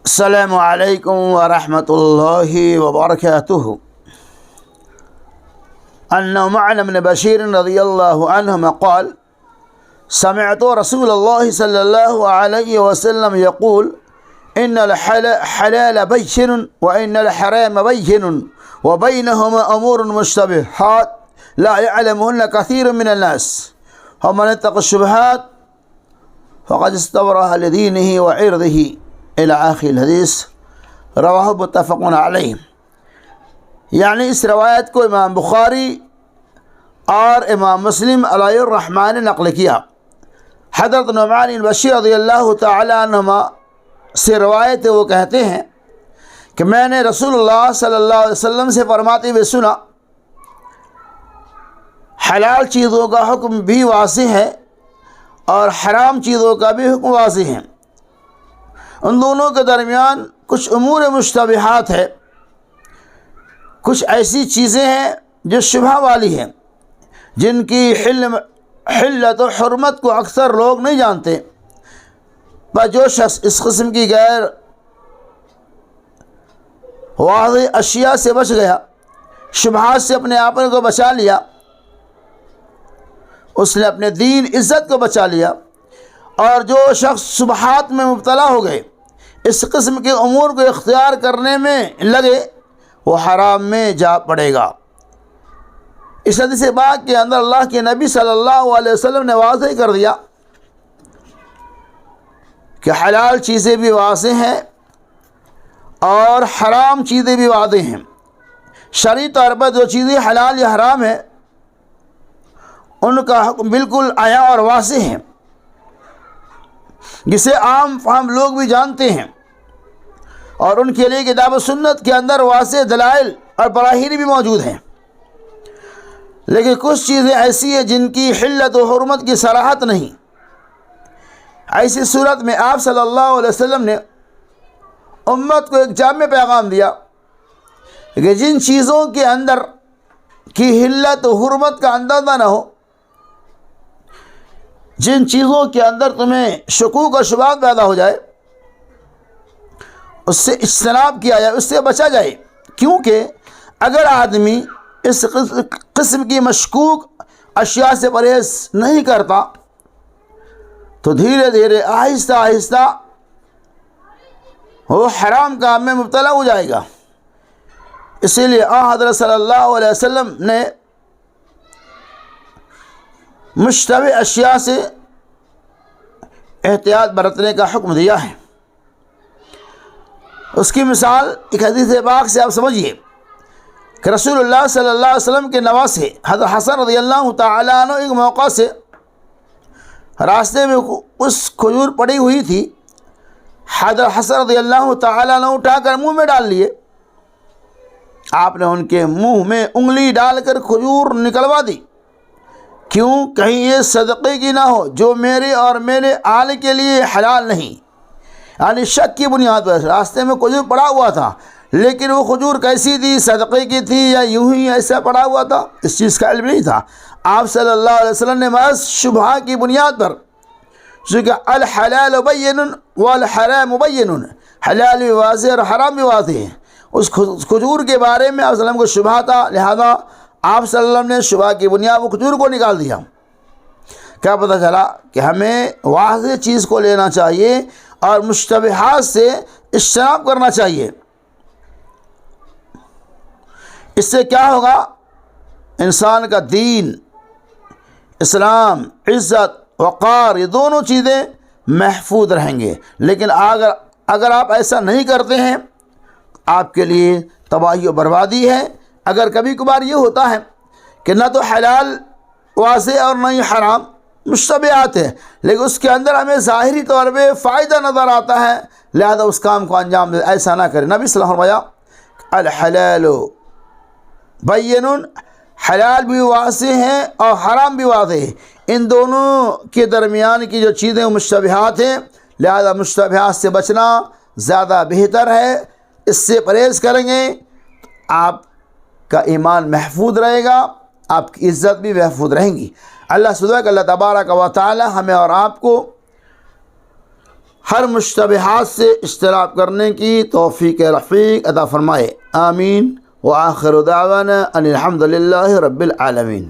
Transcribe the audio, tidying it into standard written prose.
السلام علیکم ورحمۃ اللہ وبرکاتہ. عن نعمان بن بشیر رضی اللہ عنہما قال سمعت رسول اللہ صلی اللہ علیہ وسلم یقول ان الحلال بین وان الحرام بین وبینہما امور مشتبہات لا يعلمهن كثير من الناس ومن اتقى الشبهات فقد استبرأ لدينه وعرضه الى آخر الحدیث. رواہ متفق علیہ. یعنی اس روایت کو امام بخاری اور امام مسلم علیہ الرحمٰن نے نقل کیا. حضرت نعمان بن بشیر رضی اللہ تعالی عنہما سے روایت ہے، وہ کہتے ہیں کہ میں نے رسول اللہ صلی اللہ علیہ وسلم سے فرماتے ہوئے سنا، حلال چیزوں کا حکم بھی واضح ہے اور حرام چیزوں کا بھی حکم واضح ہے. ان دونوں کے درمیان کچھ امور مشتبہات ہے، کچھ ایسی چیزیں ہیں جو شبہ والی ہیں، جن کی حلت و حرمت کو اکثر لوگ نہیں جانتے. پر جو شخص اس قسم کی غیر واضح اشیاء سے بچ گیا، شبہات سے اپنے آپ کو بچا لیا، اس نے اپنے دین عزت کو بچا لیا. اور جو شخص شبہات میں مبتلا ہو گئے، اس قسم کے امور کو اختیار کرنے میں لگے، وہ حرام میں جا پڑے گا. اس حدیث پاک کے اندر اللہ کے نبی صلی اللہ علیہ وسلم نے واضح کر دیا کہ حلال چیزیں بھی واضح ہیں اور حرام چیزیں بھی واضح ہیں. شرعی طور پر جو چیزیں حلال یا حرام ہیں ان کا حکم بالکل عیاں اور واضح ہے، جسے عام فہم لوگ بھی جانتے ہیں، اور ان کے لیے کتاب و سنت کے اندر واضح دلائل اور براہین بھی موجود ہیں. لیکن کچھ چیزیں ایسی ہیں جن کی حلت و حرمت کی صراحت نہیں. ایسی صورت میں آپ صلی اللہ علیہ وسلم نے امت کو ایک جامع پیغام دیا کہ جن چیزوں کے اندر کی حلت و حرمت کا اندازہ نہ ہو، جن چیزوں کے اندر تمہیں شکوک اور شبہات پیدا ہو جائے، اس سے اجتناب کیا جائے، اس سے بچا جائے. کیونکہ اگر آدمی اس قسم کی مشکوک اشیاء سے پرہیز نہیں کرتا تو دھیرے دھیرے آہستہ آہستہ وہ حرام کام میں مبتلا ہو جائے گا. اسی لیے حضرت صلی اللہ علیہ وسلم نے مشتبہ اشیاء سے احتیاط برتنے کا حکم دیا ہے. اس کی مثال ایک حدیث پاک سے آپ سمجھیے کہ رسول اللہ صلی اللہ علیہ وسلم کے نواسے حضرت حسن رضی اللہ تعالیٰ عنہ ایک موقع سے راستے میں اس کھجور پڑی ہوئی تھی. حضرت حسن رضی اللہ تعالیٰ عنہ اٹھا کر منہ میں ڈال لیے. آپ نے ان کے منہ میں انگلی ڈال کر کھجور نکلوا دی. کیوں؟ کہیں یہ صدقے کی نہ ہو جو میرے اور میرے آل کے لیے حلال نہیں. یعنی شک کی بنیاد پر راستے میں کھجور پڑا ہوا تھا، لیکن وہ کھجور کیسی تھی، صدقے کی تھی یا یوں ہی ایسا پڑا ہوا تھا، اس چیز کا علم نہیں تھا. آپ صلی اللہ علیہ وسلم نے محض شبہ کی بنیاد پر، چونکہ الحلال بین والحرام بین، حلال بھی واضح اور حرام بھی واضح ہے، اس کھجور کے بارے میں آپ صلی اللہ علیہ وسلم کو شبہ تھا، لہذا آپ صلی اللہ علیہ وسلم نے شبہ کی بنیاد وہ کھجور کو نکال دیا. کیا پتہ چلا کہ ہمیں واضح چیز کو لینا چاہیے اور مشتبہات سے اجتناب کرنا چاہیے. اس سے کیا ہوگا؟ انسان کا دین، اسلام، عزت، وقار، یہ دونوں چیزیں محفوظ رہیں گے. لیکن اگر آپ ایسا نہیں کرتے ہیں آپ کے لیے تباہی و بربادی ہے. اگر کبھی کبھار یہ ہوتا ہے کہ نہ تو حلال واضح اور نہ ہی حرام، مشتبہات ہے، لیکن اس کے اندر ہمیں ظاہری طور پہ فائدہ نظر آتا ہے، لہذا اس کام کو انجام دے. ایسا نہ کریں. نبی صلی اللہ علیہ وسلم الحلال بین، حلال بھی واضح ہیں اور حرام بھی واضح ہے. ان دونوں کے درمیان کی جو چیزیں مشتبہات ہیں، لہذا مشتبہات سے بچنا زیادہ بہتر ہے. اس سے پرہیز کریں گے آپ کا ایمان محفوظ رہے گا، آپ کی عزت بھی محفوظ رہیں گی. اللہ سبحانہ کہ اللہ تبارک و تعالی ہمیں اور آپ کو ہر مشتبہات سے اجتناب کرنے کی توفیق رفیق عطا فرمائے، آمین۔ وآخر دعوانا ان الحمد للہ رب العالمین۔